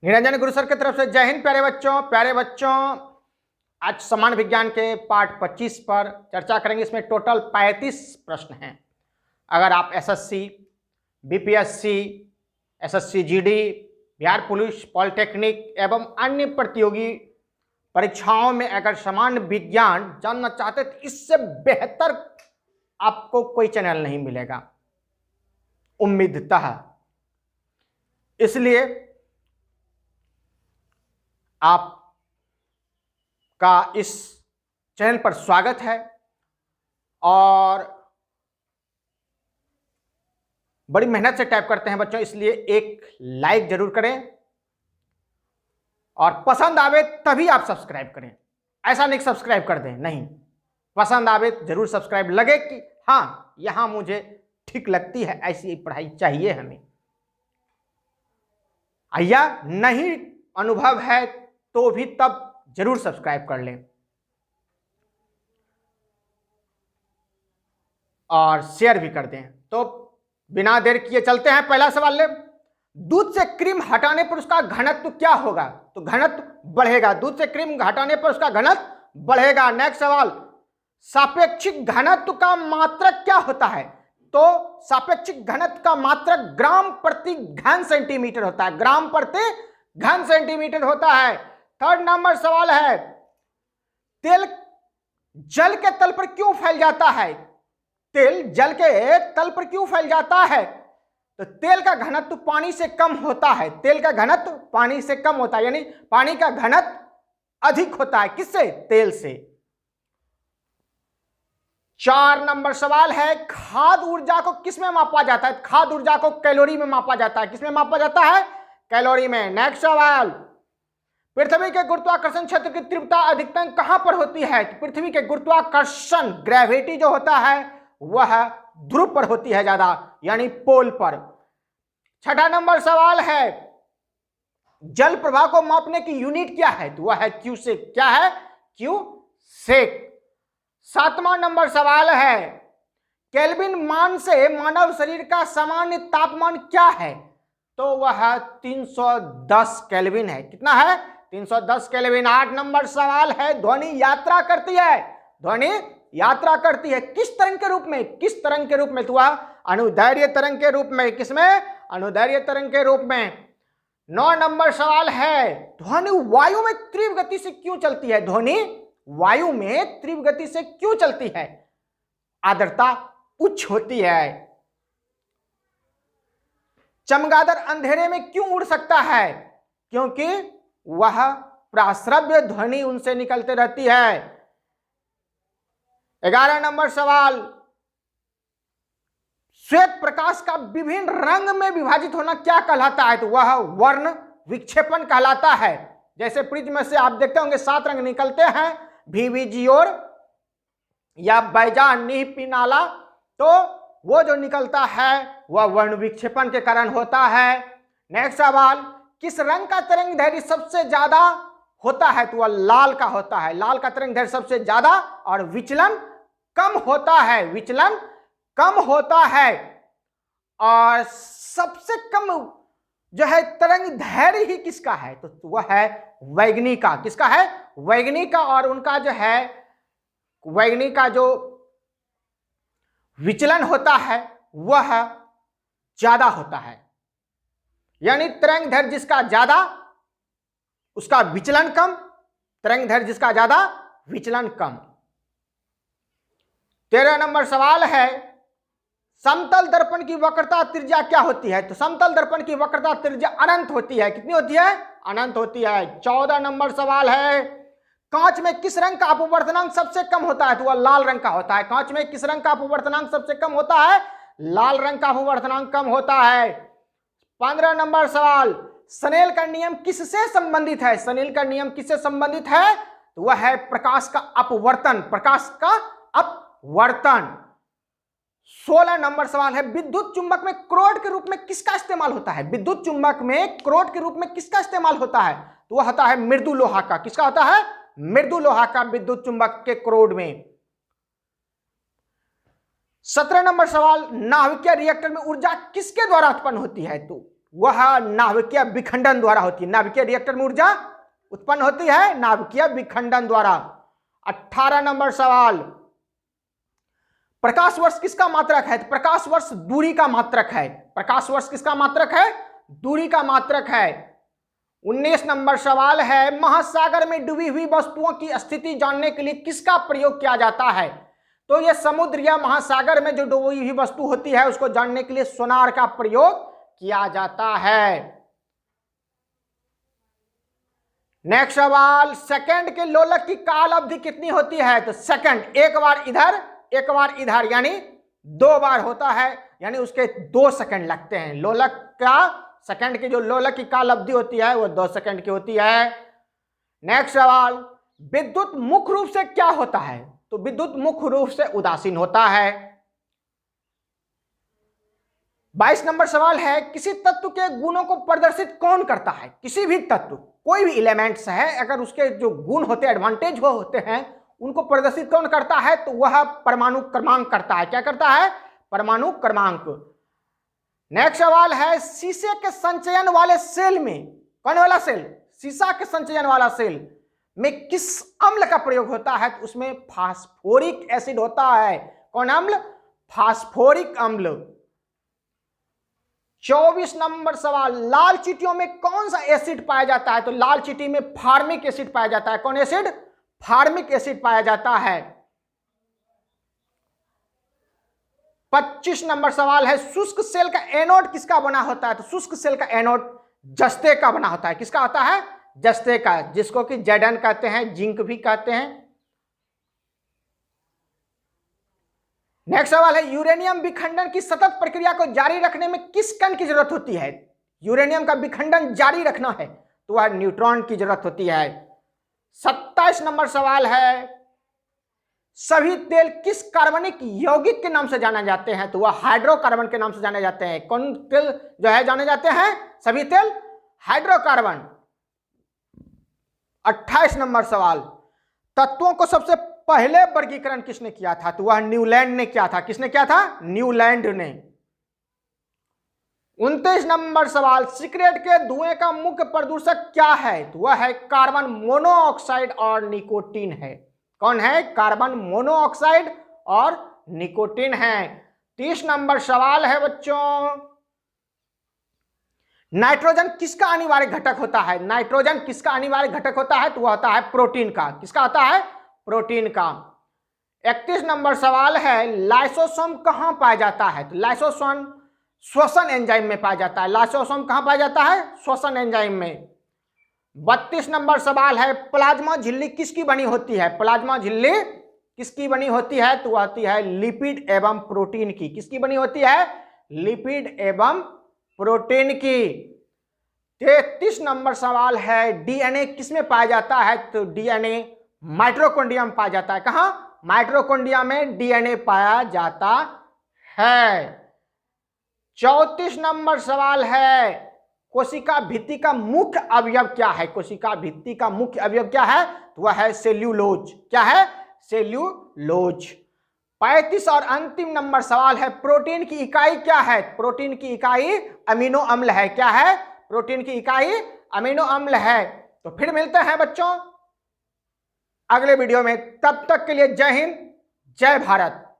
निरंजन गुरु sir की तरफ से जय हिंद। प्यारे बच्चों आज समान विज्ञान के पाठ 25 पर चर्चा करेंगे। इसमें टोटल 35 प्रश्न हैं। अगर आप SSC, BPSC, SSC GD, Bihar police, polytechnic एवं अन्य प्रतियोगी परीक्षाओं में अगर समान विज्ञान जानना चाहते तो इससे बेहतर आपको कोई चैनल नहीं मिलेगा उम्मीदतः। इसलिए आपका इस चैनल पर स्वागत है और बड़ी मेहनत से टाइप करते हैं बच्चों, इसलिए एक लाइक जरूर करें और पसंद आवे तभी आप सब्सक्राइब करें। ऐसा नहीं सब्सक्राइब कर दें, नहीं, पसंद आवे जरूर सब्सक्राइब, लगे कि हाँ यहां मुझे ठीक लगती है, ऐसी पढ़ाई चाहिए हमें, या नहीं अनुभव है तो भी तब जरूर सब्सक्राइब कर लें और शेयर भी कर दें। तो बिना देर किए चलते हैं, पहला सवाल ले। दूध से क्रीम हटाने पर उसका घनत्व क्या होगा? तो घनत्व बढ़ेगा। दूध से क्रीम हटाने पर उसका घनत्व बढ़ेगा। नेक्स्ट सवाल, सापेक्षिक घनत्व का मात्रक क्या होता है? तो सापेक्षिक घनत्व का मात्रक ग्राम प्रति घन सेंटीमीटर होता है। ग्राम प्रति घन सेंटीमीटर होता है। थर्ड नंबर सवाल है, तेल जल के तल पर क्यों फैल जाता है? तेल जल के तल पर क्यों फैल जाता है? तो तेल का घनत्व पानी से कम होता है। तेल का घनत्व पानी से कम होता है, यानी पानी का घनत्व अधिक होता है। किससे? तेल से। 4 नंबर सवाल है, खाद्य ऊर्जा को किसमें मापा जाता है? खाद्य ऊर्जा को कैलोरी में मापा जाता है। किसमें मापा जाता है? कैलोरी में। नेक्स्ट सवाल, पृथ्वी के गुरुत्वाकर्षण क्षेत्र की तीव्रता अधिकतम कहां पर होती है? तो पृथ्वी के गुरुत्वाकर्षण ग्रेविटी जो होता है वह ध्रुव पर होती है ज्यादा, यानी पोल पर। 6ठा नंबर सवाल है, जल प्रवाह को मापने की यूनिट क्या है? तो वह है क्यूसेक। क्या है? क्यूसेक। 7वां नंबर सवाल है, केल्विन मान से मानव शरीर का सामान्य तापमान क्या है? तो वह 310 केल्विन है। कितना है? 310 केल्विन। 8 नंबर सवाल है, ध्वनि यात्रा करती है। ध्वनि यात्रा करती है किस तरंग के रूप में? किस तरंग के रूप में? तो वह अनुदैर्घ्य तरंग के रूप में। किसमें? अनुदैर्घ्य तरंग के रूप में। 9 नंबर सवाल है, ध्वनि वायु में तीव्र गति से क्यों चलती है? ध्वनि वायु में तीव्र गति से क्यों चलती है? आर्द्रता उच्च होती है। चमगादड़ अंधेरे में क्यों उड़ सकता है? क्योंकि वह प्राश्रव्य ध्वनि उनसे निकलते रहती है। 11 नंबर सवाल, श्वेत प्रकाश का विभिन्न रंग में विभाजित होना क्या कहलाता है? तो वह वर्ण विक्षेपण कहलाता है। जैसे प्रिज्म से आप देखते होंगे 7 रंग निकलते हैं, VVGOR या बैजान निहपिनाला, तो वो जो निकलता है वह वर्ण विक्षेपण के कारण होता है। नेक्स्ट सवाल, किस रंग का तरंग दैर्घ्य सबसे ज्यादा होता है? तो वह लाल का होता है। लाल का तरंग दैर्घ्य सबसे ज्यादा और विचलन कम होता है। विचलन कम होता है और सबसे कम जो है तरंग दैर्घ्य ही किसका है? तो वह है वैगनी का। किसका है? वैगनी का। और उनका जो है वैगनी का जो विचलन होता है वह ज्यादा होता है, यानी तरंग दैर्घ्य जिसका ज्यादा उसका विचलन कम, तरंग दैर्घ्य जिसका ज्यादा विचलन कम। 13 नंबर सवाल है, समतल दर्पण की वक्रता त्रिज्या क्या होती है? तो समतल दर्पण की वक्रता त्रिज्या अनंत होती है। कितनी होती है? अनंत होती है। 14 नंबर सवाल है, कांच में किस रंग का अपवर्तनांक सबसे कम होता है? तो वह लाल रंग का होता है। कांच में किस रंग का अपवर्तनांक सबसे कम होता है? लाल रंग का अपवर्तनांक कम होता है। 15 नंबर सवाल, स्नेल का नियम किससे संबंधित है? स्नेल का नियम किससे संबंधित है? तो वह है प्रकाश का अपवर्तन। प्रकाश का अपवर्तन। 16 नंबर सवाल है, विद्युत चुंबक में क्रोड के रूप में किसका इस्तेमाल होता है? विद्युत चुंबक में क्रोड के रूप में किसका इस्तेमाल होता है? तो वह होता है मृदु लोहा का। किसका होता है? मृदु लोहा का विद्युत चुंबक के क्रोड में। 17 नंबर सवाल, नाभिकीय रिएक्टर में ऊर्जा किसके द्वारा उत्पन्न होती है? तो वह नाभिकीय विखंडन द्वारा होती है। नाभिकीय रिएक्टर में ऊर्जा उत्पन्न होती है नाभिकीय विखंडन द्वारा। 18 नंबर सवाल, प्रकाश वर्ष किसका मात्रक है? प्रकाश वर्ष दूरी का मात्रक है। प्रकाश वर्ष किसका मात्रक है? दूरी का मात्रक है। 19 नंबर सवाल है, महासागर में डूबी हुई वस्तुओं की स्थिति जानने के लिए किसका प्रयोग किया जाता है? तो यह समुद्र या महासागर में जो डूबी हुई वस्तु होती है उसको जानने के लिए सोनार का प्रयोग किया जाता है। नेक्स्ट सवाल, सेकंड के लोलक की काल अवधि कितनी होती है? तो सेकंड एक बार इधर एक बार इधर, यानी 2 बार होता है, यानी उसके 2 सेकंड लगते हैं। लोलक का सेकंड की जो लोलक की काल अवधि होती है वो 2 सेकंड की होती है। नेक्स्ट सवाल, विद्युत मुख्य रूप से क्या होता है? तो विद्युत मुख्य रूप से उदासीन होता है। 22 नंबर सवाल है, किसी तत्व के गुणों को प्रदर्शित कौन करता है? किसी भी तत्व, कोई भी एलिमेंट्स है, अगर उसके जो गुण होते हैं, एडवांटेज वो होते हैं, उनको प्रदर्शित कौन करता है? तो वह परमाणु क्रमांक करता है। क्या करता है? परमाणु क्रमांक। नेक्स्ट सवाल है, शीशे के संचयन वाले सेल में, कौन वाला सेल? शीशा के संचयन वाला सेल में किस अम्ल का प्रयोग होता है? तो उसमें फास्फोरिक एसिड होता है। कौन अम्ल? फास्फोरिक अम्ल। 24 नंबर सवाल, लाल चींटियों में कौन सा एसिड पाया जाता है? तो लाल चींटी में फार्मिक एसिड पाया जाता है। कौन एसिड? फार्मिक एसिड पाया जाता है। 25 नंबर सवाल है, शुष्क सेल का एनोड किसका बना होता है? तो शुष्क सेल का एनोड जस्ते का बना होता है। किसका होता है? जस्ते का, जिसको कि जेडन कहते हैं, जिंक भी कहते हैं। नेक्स्ट सवाल है, यूरेनियम विखंडन की सतत प्रक्रिया को जारी रखने में किस कण की जरूरत होती है? यूरेनियम का विखंडन जारी रखना है तो वह न्यूट्रॉन की जरूरत होती है। 27 नंबर सवाल है, सभी तेल किस कार्बनिक यौगिक के नाम से जाने जाते हैं? तो वह हाइड्रोकार्बन के नाम से जाने जाते हैं। कौन तेल जो है जाने जाते हैं? सभी तेल हाइड्रोकार्बन। 28 नंबर सवाल, तत्वों को सबसे पहले वर्गीकरण किसने किया था? तो वह न्यूलैंड ने किया था। किसने किया था? न्यूलैंड ने। 29 नंबर सवाल, सिगरेट के धुएं का मुख्य प्रदूषक क्या है? तो वह है कार्बन मोनोऑक्साइड और निकोटीन है। कौन है? कार्बन मोनोऑक्साइड और निकोटीन है। 30 नंबर सवाल है बच्चों, नाइट्रोजन किसका अनिवार्य घटक होता है? नाइट्रोजन किसका अनिवार्य घटक होता है? तो वह होता है प्रोटीन का। किसका होता है? प्रोटीन का। 31 नंबर सवाल है, लाइसोसोम कहां पाया जाता है? तो लाइसोसोम श्वसन एंजाइम में पाया जाता है। लाइसोसोम कहां पाया जाता है? श्वसन एंजाइम में। 32 नंबर सवाल है, प्लाज्मा झिल्ली किसकी बनी होती है? प्लाज्मा झिल्ली किसकी बनी होती है? तो आती है लिपिड एवं प्रोटीन की। किसकी बनी होती है? लिपिड एवं प्रोटीन की। 33 नंबर सवाल है, डीएनए किसमें पाया जाता है? तो डीएनए माइटोकॉन्ड्रिया में पाया जाता है। कहां? माइटोकॉन्ड्रिया में डीएनए पाया जाता है। 34 नंबर सवाल है, कोशिका भित्ति का मुख्य अवयव क्या है? कोशिका भित्ति का मुख्य अवयव क्या है? तो वह है सेल्यूलोज। क्या है? सेल्यूलोज। 35 और अंतिम नंबर सवाल है, प्रोटीन की इकाई क्या है? प्रोटीन की इकाई अमीनो अम्ल है। क्या है? प्रोटीन की इकाई अमीनो अम्ल है। तो फिर मिलते हैं बच्चों अगले वीडियो में। तब तक के लिए जय हिंद, जय भारत।